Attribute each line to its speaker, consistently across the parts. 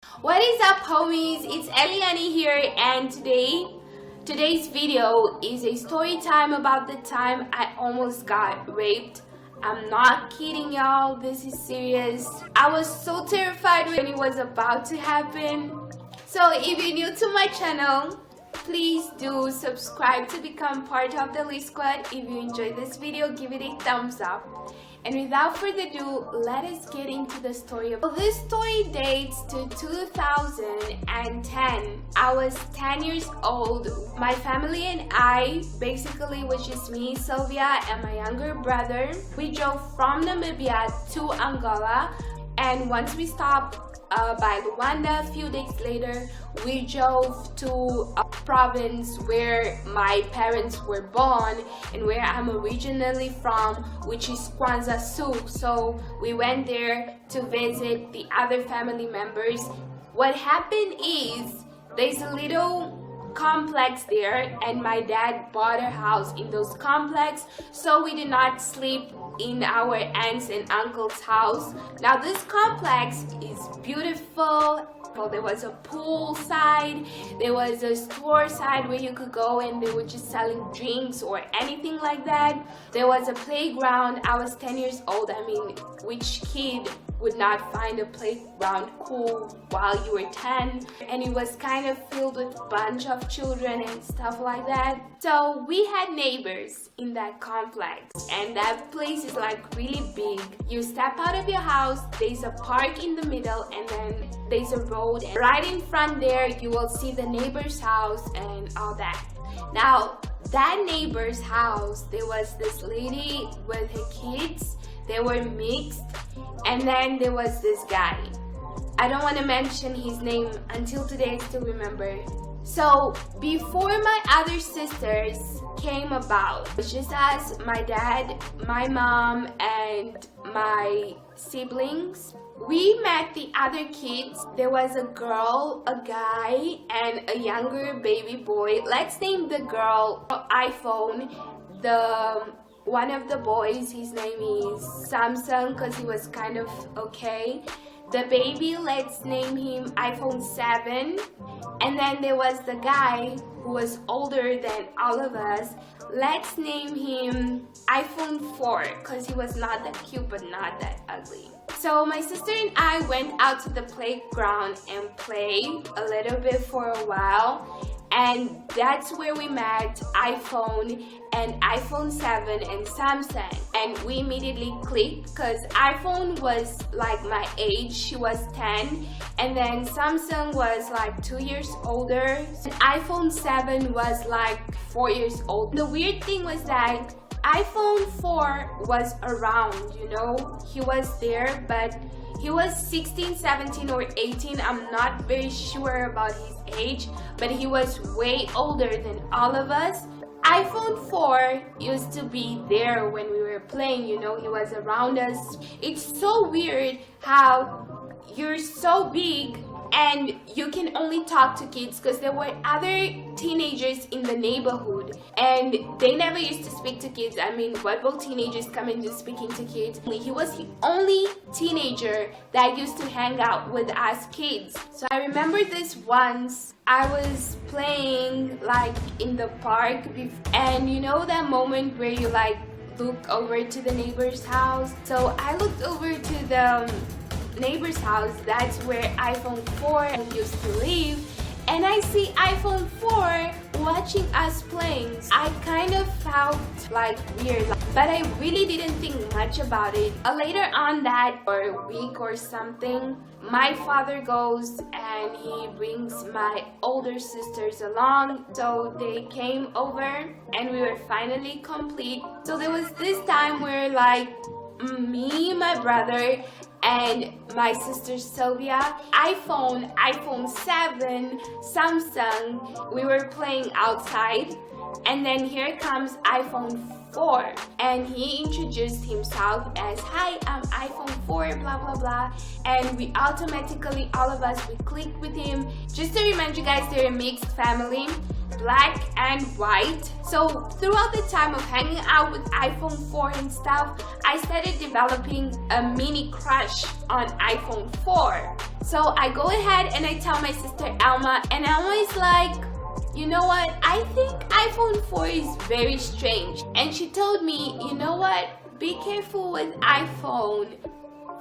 Speaker 1: What is up, homies? It's Eliani here, and today's video is a story time about the time I almost got raped. I'm not kidding, y'all. This is serious. I was so terrified when it was about to happen. So if you're new to my channel, please do subscribe to become part of the Lee Squad. If you enjoyed this video, give it a thumbs up. And without further ado, let us get into the story. This story dates to 2010. I was 10 years old. My family and I, basically was just me, Sylvia, and my younger brother. We drove from Namibia to Angola, and once we stopped by Luanda, a few days later, we drove to a province where my parents were born and where I'm originally from, which is Kwanza Sul. So we went there to visit the other family members. What happened is there's a little complex there, and my dad bought a house in those complex, so we did not sleep in our aunts and uncle's house. Now this complex is beautiful. Well, there was a pool side, there was a store side where you could go and they were just selling drinks or anything like that. There was a playground. I was 10 years old. I mean, which kid would not find a playground cool while you were 10? And it was kind of filled with a bunch of children and stuff like that. So we had neighbors in that complex, and that place is like really big. You step out of your house, there's a park in the middle, and then there's a road, and right in front there you will see the neighbor's house and all that. Now that neighbor's house, there was this lady with her kids. They were mixed, and then there was this guy. I don't want to mention his name. Until today I still remember. So before my other sisters came about, it was just us, my dad, my mom, and my siblings. We met the other kids. There was a girl, a guy, and a younger baby boy. Let's name the girl iPhone. One of the boys, his name is Samsung, because he was kind of okay. The baby, let's name him iPhone 7. And then there was the guy who was older than all of us. Let's name him iPhone 4, because he was not that cute but not that ugly. So my sister and I went out to the playground and played a little bit for a while. And that's where we met iPhone and iPhone 7 and Samsung. And we immediately clicked because iPhone was like my age, she was 10. And then Samsung was like 2 years older. And iPhone 7 was like 4 years old. The weird thing was that iPhone 4 was around, you know, he was there, but he was 16, 17 or 18. I'm not very sure about his age, but he was way older than all of us. iPhone 4 used to be there when we were playing, you know, he was around us. It's so weird how you're so big and you can only talk to kids, because there were other teenagers in the neighborhood and they never used to speak to kids. I mean, what will teenagers come into speaking to kids? He was the only teenager that used to hang out with us kids. So I remember this once, I was playing like in the park, and you know that moment where you like look over to the neighbor's house? So I looked over to the neighbor's house. That's where iPhone 4 used to live, and I see iPhone 4 watching us playing. I kind of felt like weird, but I really didn't think much about it. Later on that, or a week or something, my father goes and he brings my older sisters along. So they came over and we were finally complete. So there was this time where like me, my brother, and my sister Sylvia, iPhone 7, Samsung, we were playing outside, and then here comes iPhone 4, and he introduced himself as, "Hi, I'm iPhone 4, blah blah blah," and we automatically, all of us, we clicked with him. Just to remind you guys, they're a mixed family. black and white. So throughout the time of hanging out with iPhone 4 and stuff, I started developing a mini crush on iPhone 4. So I go ahead and I tell my sister Alma, and Alma is like, you know what, I think iPhone 4 is very strange. And she told me, you know what, be careful with iPhone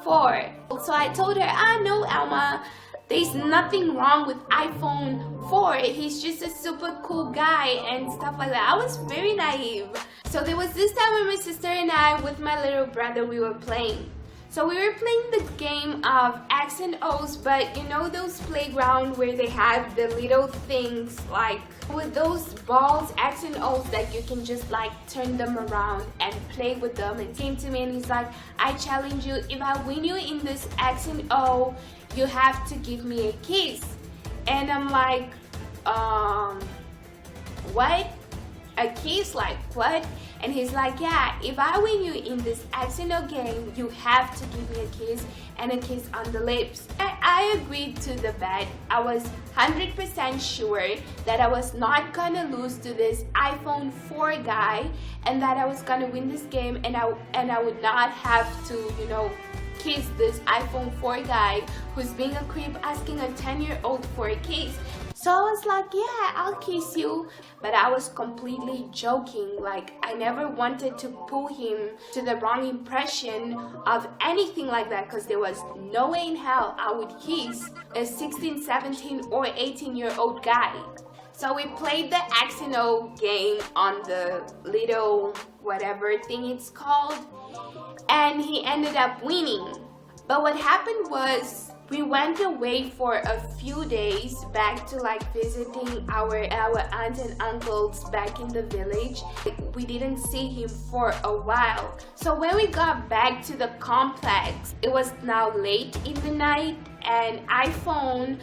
Speaker 1: 4. So I told her, no Alma, there's nothing wrong with iPhone 4. He's just a super cool guy and stuff like that. I was very naive. So there was this time when my sister and I, with my little brother, we were playing. So we were playing the game of X and O's, but you know those playground where they have the little things like with those balls, X and O's, that you can just like turn them around and play with them. And came to me and he's like, I challenge you, if I win you in this X and O, you have to give me a kiss. And I'm like, what? A kiss? Like what? And he's like, yeah, if I win you in this X and O game, you have to give me a kiss, and a kiss on the lips. I agreed to the bet. I was 100% sure that I was not gonna lose to this iPhone 4 guy, and that I was gonna win this game, and I would not have to, you know, kiss this iPhone 4 guy who's being a creep asking a 10-year-old for a kiss. So I was like, yeah, I'll kiss you. But I was completely joking. Like, I never wanted to pull him to the wrong impression of anything like that, because there was no way in hell I would kiss a 16, 17, or 18-year-old guy. So we played the X and O game on the little whatever thing it's called, and he ended up winning. But what happened was, we went away for a few days back to like visiting our aunt and uncles back in the village. We didn't see him for a while. So when we got back to the complex, it was now late in the night, and iPhone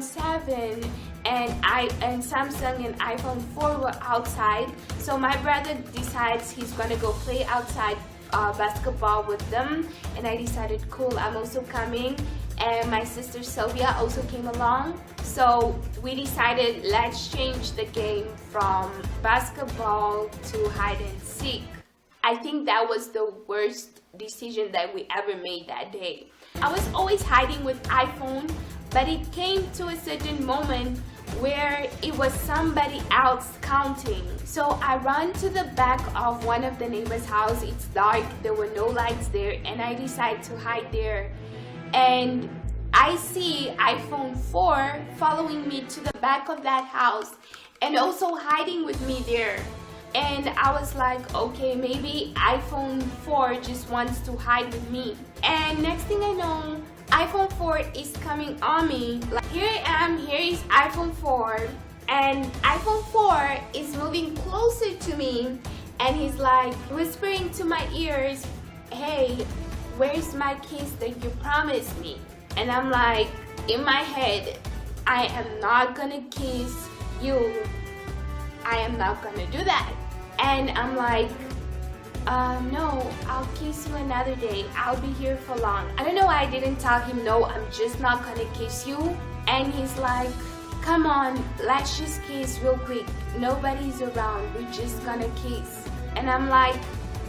Speaker 1: 7 and Samsung and iPhone 4 were outside. So my brother decides he's gonna go play outside basketball with them, and I decided, cool, I'm also coming. And my sister Sylvia also came along. So we decided, let's change the game from basketball to hide and seek. I think that was the worst decision that we ever made that day. I was always hiding with iPhone, but it came to a certain moment where it was somebody else counting. So I ran to the back of one of the neighbor's house. It's dark, there were no lights there, and I decided to hide there. And I see iPhone 4 following me to the back of that house and also hiding with me there. And I was like, okay, maybe iPhone 4 just wants to hide with me. And next thing I know, iPhone 4 is coming on me. Like, here I am, here is iPhone 4, and iPhone 4 is moving closer to me, and he's like whispering to my ears, hey, where's my kiss that you promised me? And I'm like, in my head, I am not gonna kiss you. I am not gonna do that. And I'm like, no, I'll kiss you another day. I'll be here for long. I don't know why I didn't tell him, no, I'm just not gonna kiss you. And he's like, come on, let's just kiss real quick. Nobody's around, we're just gonna kiss. And I'm like,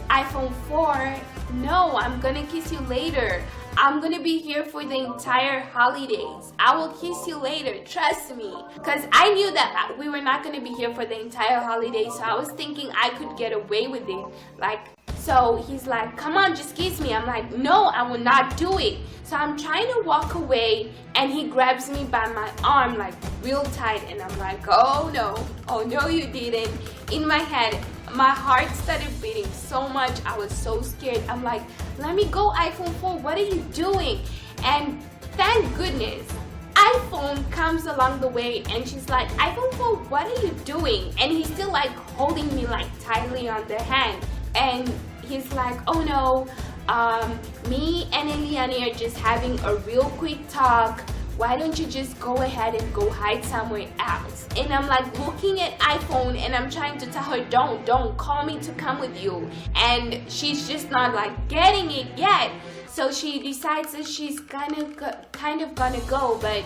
Speaker 1: iPhone 4, no, I'm gonna kiss you later. I'm gonna be here for the entire holidays. I will kiss you later, trust me. Because I knew that we were not gonna be here for the entire holidays, so I was thinking I could get away with it. Like, so he's like, come on, just kiss me. I'm like, no, I will not do it. So I'm trying to walk away, and he grabs me by my arm like real tight, and I'm like, oh no you didn't. In my head, my heart started beating so much. I was so scared. I'm like, let me go, iPhone 4, what are you doing? And thank goodness, iPhone comes along the way, and she's like, iPhone 4, what are you doing? And he's still like holding me like tightly on the hand. And he's like, oh no, me and Eliane are just having a real quick talk. Why don't you just go ahead and go hide somewhere else? And I'm like looking at iPhone, and I'm trying to tell her, don't call me to come with you. And she's just not like getting it yet. So she decides that she's kind of gonna go, but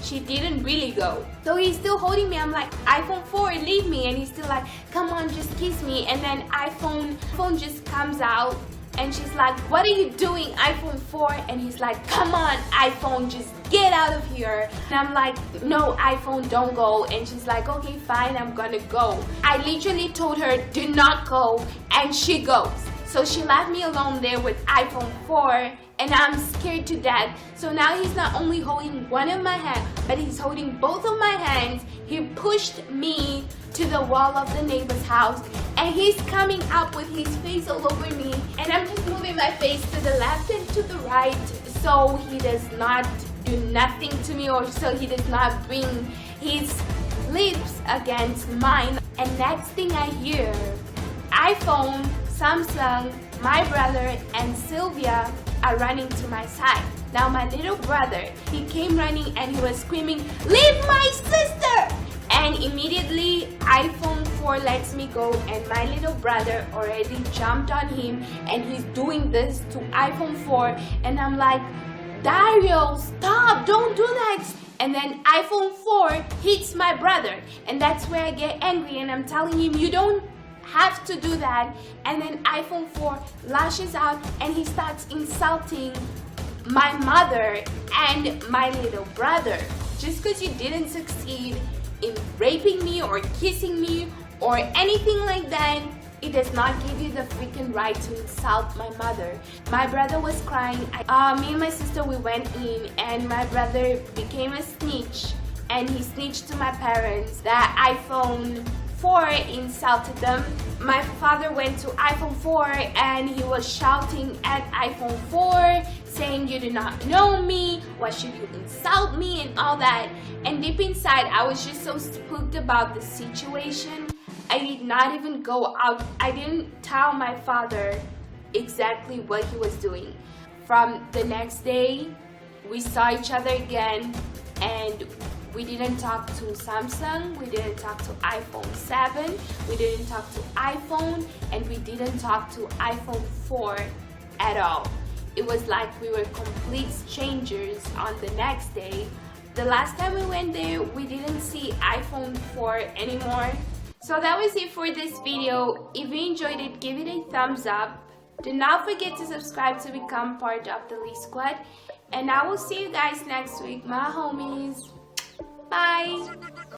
Speaker 1: she didn't really go. So he's still holding me. I'm like, iPhone 4, leave me. And he's still like, come on, just kiss me. And then iPhone just comes out. And she's like, what are you doing, iPhone 4? And he's like, come on, iPhone, just get out of here. And I'm like, no, iPhone, don't go. And she's like, okay, fine, I'm gonna go. I literally told her, do not go. And she goes. So she left me alone there with iPhone 4. And I'm scared to death. So now he's not only holding one of my hands, but he's holding both of my hands. He pushed me to the wall of the neighbor's house, and he's coming up with his face all over me, and I'm just moving my face to the left and to the right so he does not do nothing to me, or so he does not bring his lips against mine. And next thing I hear, iPhone, Samsung, my brother, and Sylvia are running to my side. Now my little brother, he came running and he was screaming, leave my sister! And immediately iPhone 4 lets me go, and my little brother already jumped on him and he's doing this to iPhone 4, and I'm like, Dario, stop, don't do that. And then iPhone 4 hits my brother, and that's where I get angry, and I'm telling him, you don't have to do that. And then iPhone 4 lashes out and he starts insulting my mother and my little brother. Just because you didn't succeed in raping me or kissing me or anything like that, it does not give you the freaking right to insult my mother. My brother was crying. Me and my sister, we went in, and my brother became a snitch, and he snitched to my parents that iPhone 4 insulted them. My father went to iPhone 4 and he was shouting at iPhone 4 saying, you do not know me, why should you insult me, and all that. And deep inside, I was just so spooked about the situation. I did not even go out. I didn't tell my father exactly what he was doing. From the next day, we saw each other again, and we didn't talk to Samsung, we didn't talk to iPhone 7, we didn't talk to iPhone, and we didn't talk to iPhone 4 at all. It was like we were complete strangers on the next day. The last time we went there, we didn't see iPhone 4 anymore. So that was it for this video. If you enjoyed it, give it a thumbs up. Do not forget to subscribe to become part of the Lee Squad. And I will see you guys next week, my homies. Bye!